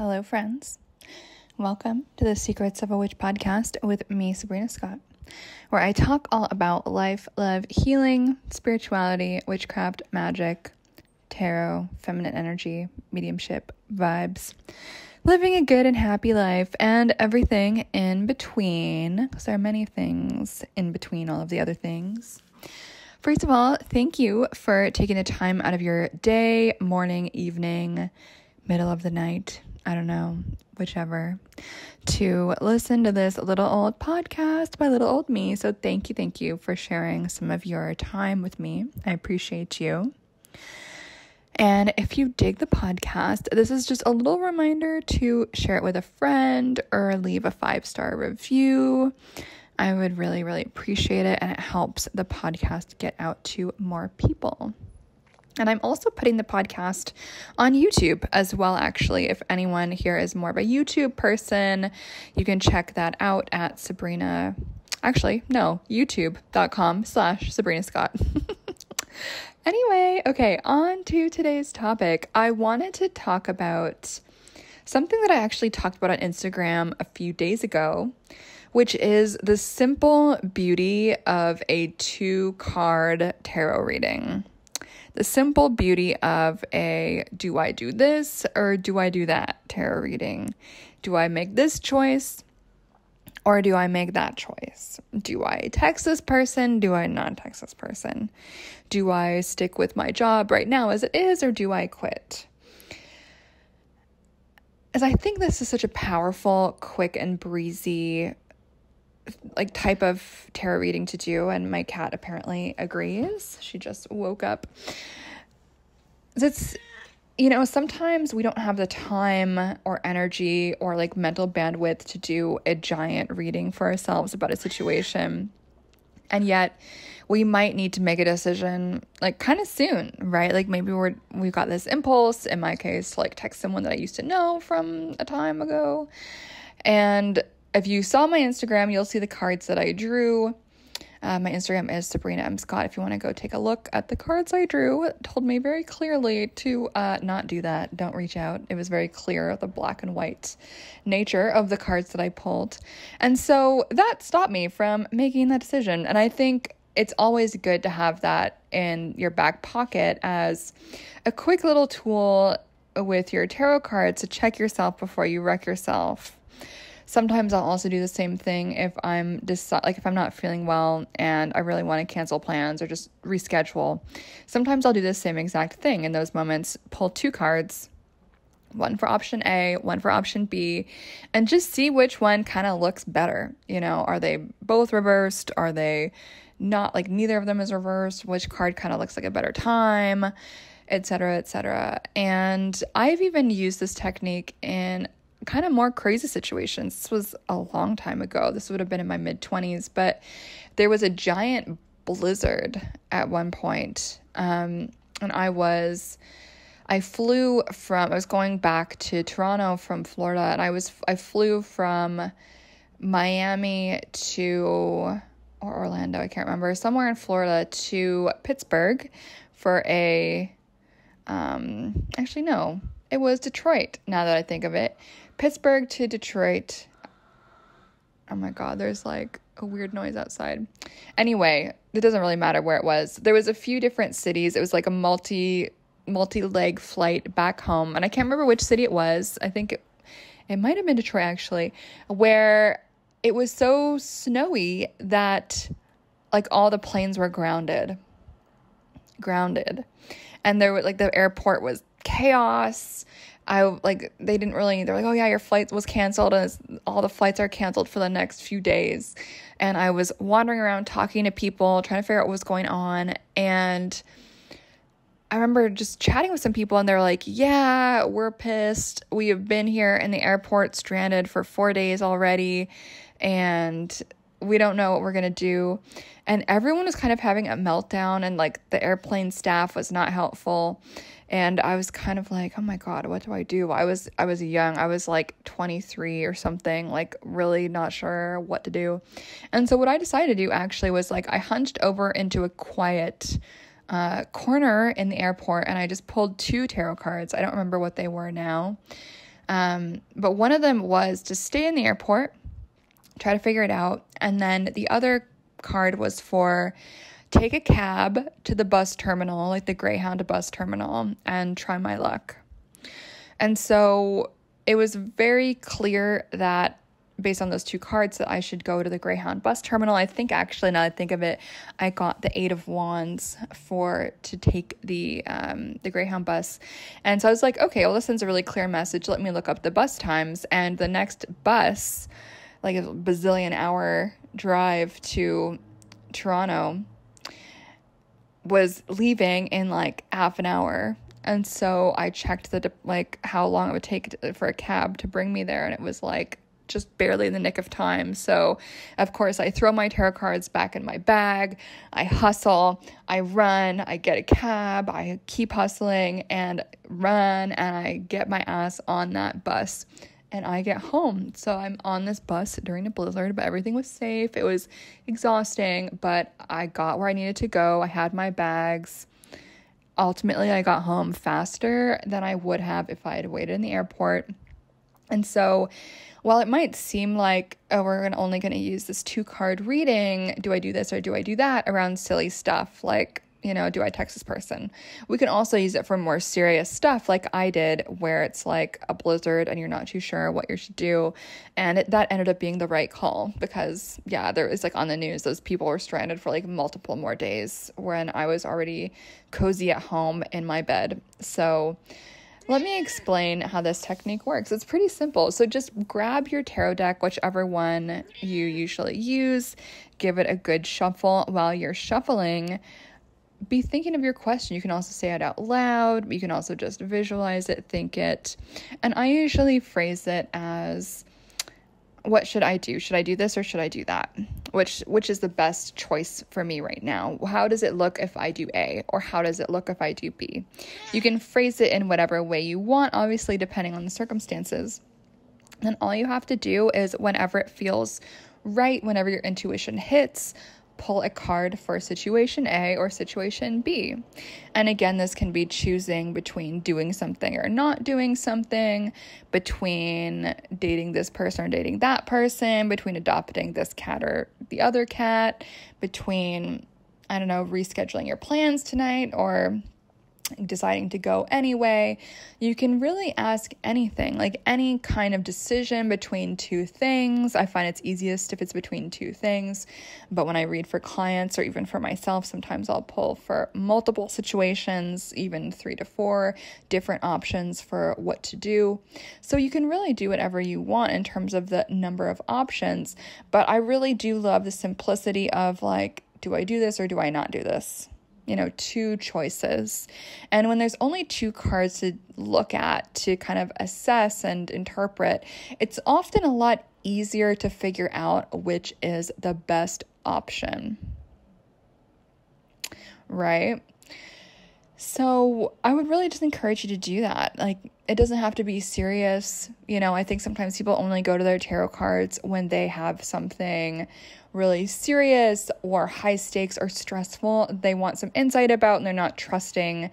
Hello, friends. Welcome to the Secrets of a Witch podcast with me, Sabrina Scott, where I talk all about life, love, healing, spirituality, witchcraft, magic, tarot, feminine energy, mediumship, vibes, living a good and happy life, and everything in between, because there are many things in between all of the other things. First of all, thank you for taking the time out of your day, morning, evening, middle of the night, I don't know, whichever, to listen to this little old podcast by little old me. So thank you for sharing some of your time with me. I appreciate you. And if you dig the podcast, this is just a little reminder to share it with a friend or leave a 5-star review. I would really, really appreciate it, and it helps the podcast get out to more people. And I'm also putting the podcast on YouTube as well, actually. If anyone here is more of a YouTube person, you can check that out at youtube.com/Sabrina Scott. Anyway, okay, on to today's topic. I wanted to talk about something that I actually talked about on Instagram a few days ago, which is the simple beauty of a 2-card tarot reading. The simple beauty of a do I do this or do I do that tarot reading? Do I make this choice or do I make that choice? Do I text this person? Do I not text this person? Do I stick with my job right now as it is, or do I quit? As I think this is such a powerful, quick and breezy type of tarot reading to do, and my cat apparently agrees. She just woke up. It's, sometimes we don't have the time or energy or mental bandwidth to do a giant reading for ourselves about a situation. And yet we might need to make a decision kind of soon, right? Maybe we've got this impulse, in my case, to text someone that I used to know from a time ago. And if you saw my Instagram, you'll see the cards that I drew. My Instagram is Sabrina M. Scott. If you want to go take a look at the cards I drew, it told me very clearly to not do that. Don't reach out. It was very clear, the black and white nature of the cards that I pulled. And so that stopped me from making that decision. And I think it's always good to have that in your back pocket as a quick little tool with your tarot cards to check yourself before you wreck yourself. Sometimes I'll also do the same thing if I'm if I'm not feeling well and I really want to cancel plans or just reschedule. Sometimes I'll do the same exact thing in those moments, pull 2 cards, one for option A, one for option B, and just see which one kind of looks better. Are they both reversed? Are they not, neither of them is reversed? Which card kind of looks like a better time, etc., etc. And I've even used this technique in kind of more crazy situations. This was a long time ago. This would have been in my mid-20s, but there was a giant blizzard at one point. And I was going back to Toronto from Florida, and I flew from Miami or Orlando, I can't remember, somewhere in Florida to Pittsburgh for actually no, it was Detroit, now that I think of it. Pittsburgh to Detroit. Oh my God, there's a weird noise outside. Anyway, it doesn't really matter where it was. There was a few different cities. It was a multi-leg flight back home. And I can't remember which city it was. I think it might have been Detroit, actually, where it was so snowy that all the planes were grounded. And there were the airport was chaos. They're oh yeah, your flight was canceled, and all the flights are canceled for the next few days. And I was wandering around talking to people, trying to figure out what was going on. And I remember just chatting with some people, and they're like, yeah, we're pissed. We have been here in the airport stranded for 4 days already, and we don't know what we're going to do. And everyone was kind of having a meltdown, and the airplane staff was not helpful. And I was kind of oh my God, what do I do? I was young. I was 23 or something, really not sure what to do. And so what I decided to do actually was I hunched over into a quiet corner in the airport, and I just pulled 2 tarot cards. I don't remember what they were now. But one of them was to stay in the airport, try to figure it out. And then the other card was for take a cab to the bus terminal, like the Greyhound bus terminal, and try my luck. And so it was very clear that based on those two cards that I should go to the Greyhound bus terminal. I think actually, now that I think of it, I got the 8 of Wands to take the Greyhound bus. And so I was like, okay, well, this sends a really clear message. Let me look up the bus times. And the next bus, like a bazillion hour drive to Toronto, was leaving in like half an hour. And so I checked how long it would take for a cab to bring me there. And it was like just barely in the nick of time. So of course I throw my tarot cards back in my bag. I hustle, I run, I get a cab, I keep hustling and run, and I get my ass on that bus and I get home. So I'm on this bus during a blizzard, but everything was safe. It was exhausting, but I got where I needed to go. I had my bags. Ultimately, I got home faster than I would have if I had waited in the airport. And so while it might seem like, oh, we're only going to use this 2-card reading, do I do this or do I do that around silly stuff like, do I text this person? We can also use it for more serious stuff like I did, where it's like a blizzard and you're not too sure what you should do. And that ended up being the right call because, yeah, there was like on the news, those people were stranded for like multiple more days when I was already cozy at home in my bed. So let me explain how this technique works. It's pretty simple. So just grab your tarot deck, whichever one you usually use, give it a good shuffle. While you're shuffling, be thinking of your question. You can also say it out loud. You can also just visualize it, think it. And I usually phrase it as, what should I do? Should I do this or should I do that? Which is the best choice for me right now? How does it look if I do A? Or how does it look if I do B? You can phrase it in whatever way you want, obviously depending on the circumstances. Then all you have to do is whenever it feels right, whenever your intuition hits, pull a card for situation A or situation B. And again, this can be choosing between doing something or not doing something, between dating this person or dating that person, between adopting this cat or the other cat, between, rescheduling your plans tonight or deciding to go anyway. You can really ask anything, like any kind of decision between two things. I find it's easiest if it's between two things, but when I read for clients or even for myself, sometimes I'll pull for multiple situations, even 3 to 4 different options for what to do. So you can really do whatever you want in terms of the number of options, but I really do love the simplicity of like, do I do this or do I not do this? 2 choices. And when there's only 2 cards to look at to kind of assess and interpret, it's often a lot easier to figure out which is the best option. Right? So I would really just encourage you to do that. Like, it doesn't have to be serious. I think sometimes people only go to their tarot cards when they have something really serious or high stakes or stressful they want some insight about, and they're not trusting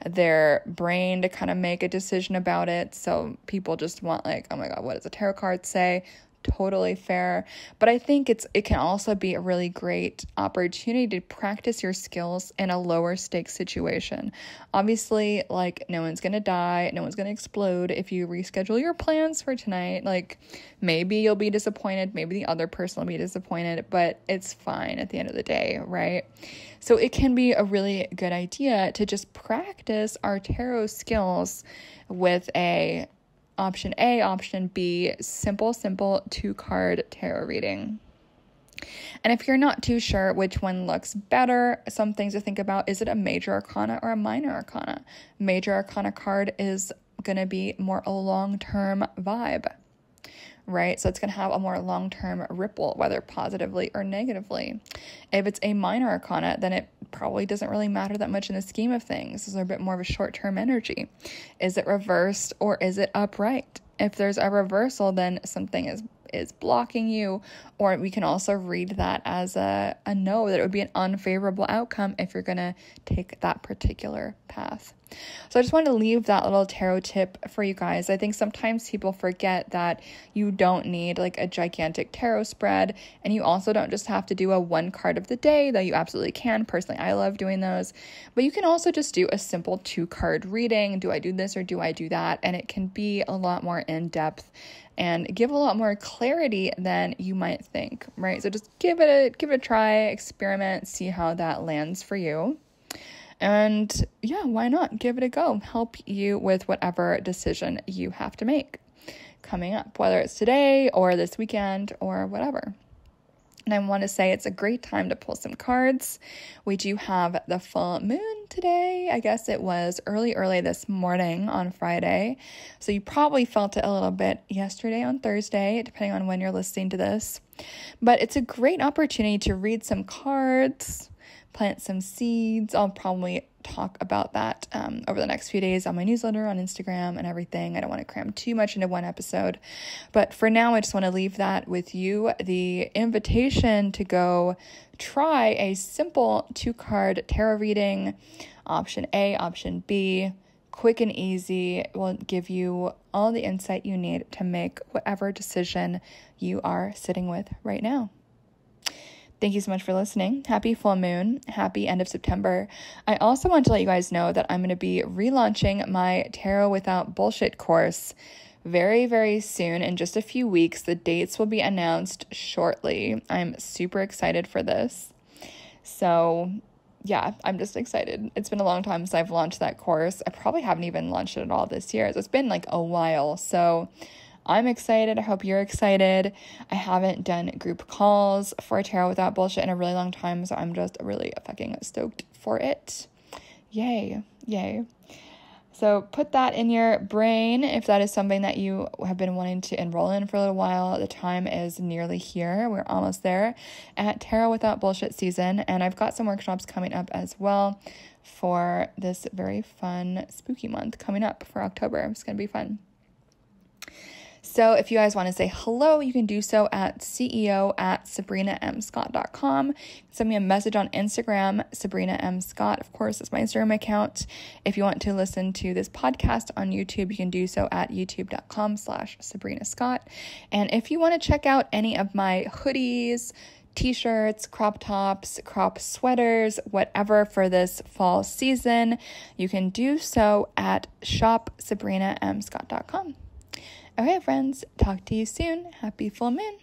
their brain to kind of make a decision about it. So people just want like, oh my God, what does a tarot card say? Totally fair. But I think it can also be a really great opportunity to practice your skills in a lower stakes situation. Obviously, like, no one's going to die. No one's going to explode if you reschedule your plans for tonight. Like, maybe you'll be disappointed. Maybe the other person will be disappointed, but it's fine at the end of the day, right? So it can be a really good idea to just practice our tarot skills with option A, option B, simple 2-card tarot reading. And if you're not too sure which one looks better, some things to think about: is it a major arcana or a minor arcana? Major arcana card is going to be more a long-term vibe, right? So it's going to have a more long-term ripple, whether positively or negatively. If it's a minor arcana, then it probably doesn't really matter that much in the scheme of things. This is a bit more of a short-term energy. Is it reversed or is it upright? If there's a reversal, then something is blocking you, or we can also read that as a no, that it would be an unfavorable outcome if you're going to take that particular path. So I just wanted to leave that little tarot tip for you guys. I think sometimes people forget that you don't need like a gigantic tarot spread, and you also don't just have to do a one card of the day, though you absolutely can. Personally, I love doing those, but you can also just do a simple 2-card reading. Do I do this or do I do that? And it can be a lot more in depth and give a lot more clarity than you might think, right? So just give it a try, experiment, see how that lands for you. And yeah, why not give it a go? Help you with whatever decision you have to make coming up, whether it's today or this weekend or whatever. And I want to say it's a great time to pull some cards. We do have the full moon today. I guess it was early this morning on Friday. So you probably felt it a little bit yesterday on Thursday, depending on when you're listening to this. But it's a great opportunity to read some cards, plant some seeds. I'll probably talk about that over the next few days on my newsletter, on Instagram, and everything. I don't want to cram too much into one episode. But for now, I just want to leave that with you. The invitation to go try a simple 2-card tarot reading, option A, option B, quick and easy. It will give you all the insight you need to make whatever decision you are sitting with right now. Thank you so much for listening. Happy full moon. Happy end of September. I also want to let you guys know that I'm going to be relaunching my Tarot Without Bullshit course very, very soon. In just a few weeks, the dates will be announced shortly. I'm super excited for this. So yeah, I'm just excited. It's been a long time since I've launched that course. I probably haven't even launched it at all this year. So it's been like a while. So I'm excited. I hope you're excited. I haven't done group calls for Tarot Without Bullshit in a really long time, so I'm just really fucking stoked for it. Yay. So put that in your brain if that is something that you have been wanting to enroll in for a little while. The time is nearly here. We're almost there at Tarot Without Bullshit season, and I've got some workshops coming up as well for this very fun spooky month coming up for October. It's going to be fun. So if you guys want to say hello, you can do so at ceo@sabrinamscott.com. Send me a message on Instagram, Sabrina M. Scott. Of course, it's my Instagram account. If you want to listen to this podcast on YouTube, you can do so at youtube.com/Sabrina Scott. And if you want to check out any of my hoodies, t-shirts, crop tops, crop sweaters, whatever for this fall season, you can do so at shopsabrinamscott.com. Okay, friends, talk to you soon. Happy full moon.